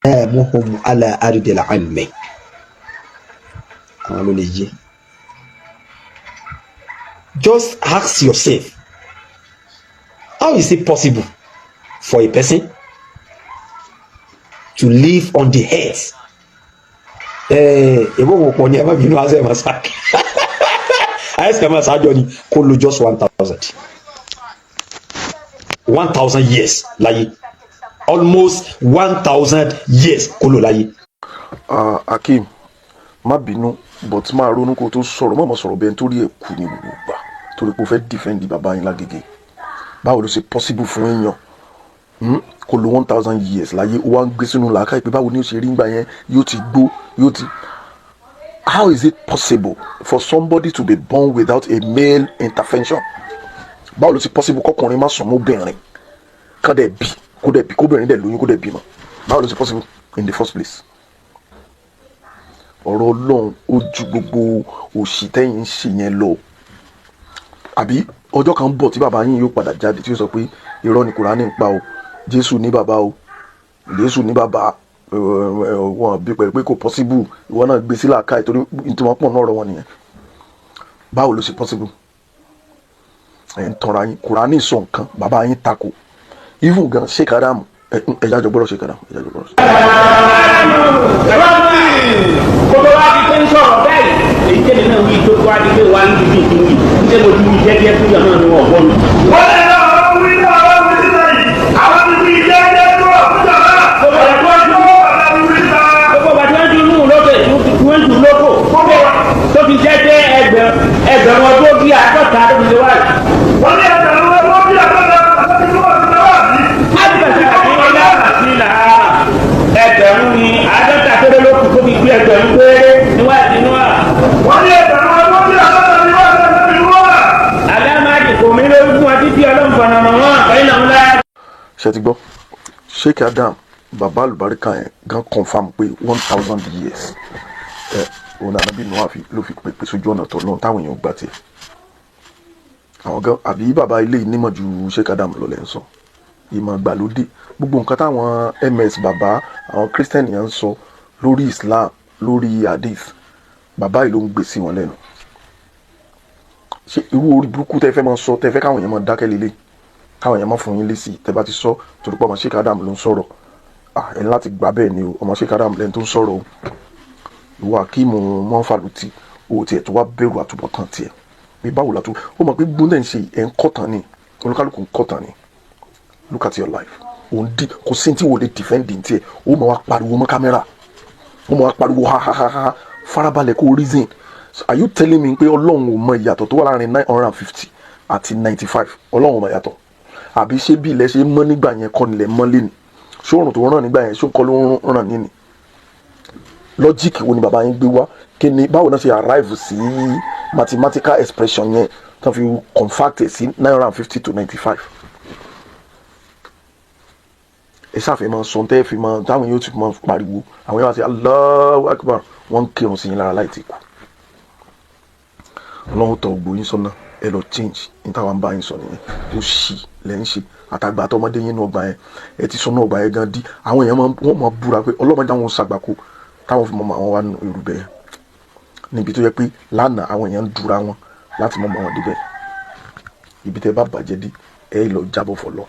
muhum ala ardil ilmi àwọn ló lè yé. Just ask yourself, how is it possible for a person to live on the earth? Èwo wo pọ̀ ní ẹ má bínú àṣẹ máa sá àìsàn máa ṣáájọ ni kó lo just 1,000 years láyé, almost 1,000 years kó lò láyé. Akeem, má bínú but máa ronú kó tó sọ̀rọ̀ mọ̀mọ́ sọ̀rọ̀ bẹ́ẹ̀ nítorí ẹ̀ kú ní gbogbo ìgbà torí pé o fẹ́ defend bàbá yín lágége. Báwo ló ṣe possible fún èèyàn kó lo 1,000 years láyé ó wá ń gbé sínú làákàyè pé báwo ni ó ṣe rí ńgbà yẹn yóò ti gbó yóò ti. How is it possible for somebody to be born without a male intervention? Báwo ló ṣe possible kọkùnrin má sọmọ obìnrin kó dẹ̀ bí kóbìnrin dẹ̀ lóyún kó dẹ̀ bímọ? Báwo ló ṣe possible in the first place? Ọ̀rọ̀ Ọlọ́run ó ju gbogbo òṣì tẹ́yìn ń ṣe yẹn lọ. Àbí ọjọ́ kan bọ̀ tí bàbá yín yóò padà jáde tí ó sọ pé irọ́ ni Kùránì ń pa o, Jésù ní bàbá o, Jésù ní bàbá, wọn bí pẹ̀lú pé kò possible, ìwọ náà gbé sí làákàyè torí tí wọ́n pọ̀ náà ọ̀rọ̀ wọn nìyẹn. Báwo ló ṣe possible? Ẹ̀ ń tanra yín, Kùránì sọ nǹkan bàbá yín takò, even gan Sheikh Adam ẹ̀yà jọ gbọ́dọ̀ Sheikh Adam ẹ̀yà jọ gbọ́dọ̀. Gbogbo wa di pé ń sọ̀rọ̀ bẹ́ẹ̀ èyí tẹ́lẹ̀ náà wí tó wá di pé wà ní ibi ìdíwì ṣé mo ti wí jẹ́jẹ́ fún yàrá ni wọ́n bọ́ mi. wọ́n lè lọ àwọn wí náà wọ́n wí sílẹ̀ yìí àwọn ti wí jẹ́jẹ́ fún ọ̀fúnjọ́ náà. Gbogbo àti wọ́n dún lókè tí wọ́n dùn lóko tó fi jẹ́jẹ́ ẹgbẹ̀rún ọdún bí àádọ́ta ló fi lè wá. wọ́n ní ẹgbẹ̀rún ọdún bí àádọ́ta ló fi lè wá. Ẹgbẹ̀rún ni àádọ́ta tó lé lókun tó fi gbé ẹgbẹ̀rún péré níwájú inú à. wọ́n ní ẹgbẹ̀rún ọdún bí àádọ́ta níwájú inú à. Alámáàjì kò mí lórí fún wa títí ọlọ́run fọ̀nà mọ̀ wọ́n àkọ́yìn náà ńlá. Ṣé ti gbọ́ Sheikh Adam bàbá àlùbáríkà yẹn gan confam pé 1,000 years òun ànábì Noah ló fi pèpè sójú ọ̀nà tó lọ́n táwọn èèyàn gbà tiẹ̀. Àwọn gan àbí bàbá ilé ìnímọ̀ ju Sheikh Adam lọ lẹ́ ń sọ ìmọ̀ gbàlódé gbogbo nǹkan táwọn ms bàbá àwọn christian yẹn ń sọ lórí Islam lórí hadith bàbá yìí ló ń gbé sí wọn lẹ́nu. Ṣé irú orí burúkú tẹ́ fẹ́ máa sọ tẹ́ fẹ́ káwọn èèyàn máa dákẹ́ lélẹ̀ káwọn èèyàn máa fún yín lésì tẹ́ bá ti sọ torí pé ọmọ Sheikh Adam ló ń sọ̀rọ̀ ẹni láti gbà bẹ́ẹ̀ ni o ọmọ Sheikh Adam lẹ́ni tó ń sọ̀rọ̀ o ìwọ Akeem Mọ́fàlùtì o tiẹ̀ tó wá bẹ̀rù àtúbọ̀tán tiẹ̀ bí báwo la tó ó mọ̀ pé gbóńdẹ̀ ń ṣe ẹ̀ ń kọ́tàn ni olúkálùkù ń kọ́tàn ni. Look at your life. Kò sí tí wò lè defending tiẹ̀ ó máa wá pariwo mọ́ kámẹ́rà ó máa wá pariwo ha farabalẹ̀ kó reason. Are you telling me pé Ọlọ́run ò mọ ìyàtọ̀ tó wà láàrin 950 àti 95? Ọlọ́run ò mọ ìyàtọ̀ àbí ṣé bí ilẹ̀ ṣe mọ́ nígbà yẹn kọ́ nílẹ̀ mọ́ lẹ́nu ṣé òrùn tó ràn nígbà yẹn ṣé kọ́ ló ń ràn níní? Logic wo ni bàbá yín gbé wá kí ni báwo náà ṣe arrive sí mathematical expression yẹn tó fi convert sí 950 to 95? Ẹ ṣàfẹ́ máa sọ tẹ́ fi máa táwọn yóò ti máa pariwo àwọn yóò wá sí Allahu Akbar wọ́n ń kírun sí yín lára láì tí kù. Ọlọ́run tọ ògbó yín sọ́nà ẹ lọ change ní táwọn bá yín sọ nìyẹn ó ṣì lẹ́ ń ṣe àtàgbà àtọmọdé yín ní ọgbà yẹn ẹ ti sọ náà ọgbà yẹn gan dí àwọn èèyàn wọ́n máa búra pé ọlọ́mọdé àwọn ṣàgbàkó táwọn fi mọ àwọn wá nù irú bẹ́ẹ̀ níbi tó yẹ pé lánàá àwọn èèyàn ń dúra wọn láti mọ àwọn débẹ̀ ibi tẹ́ bá bàjẹ́ dé ẹ lọ jábọ̀ fọlọ́.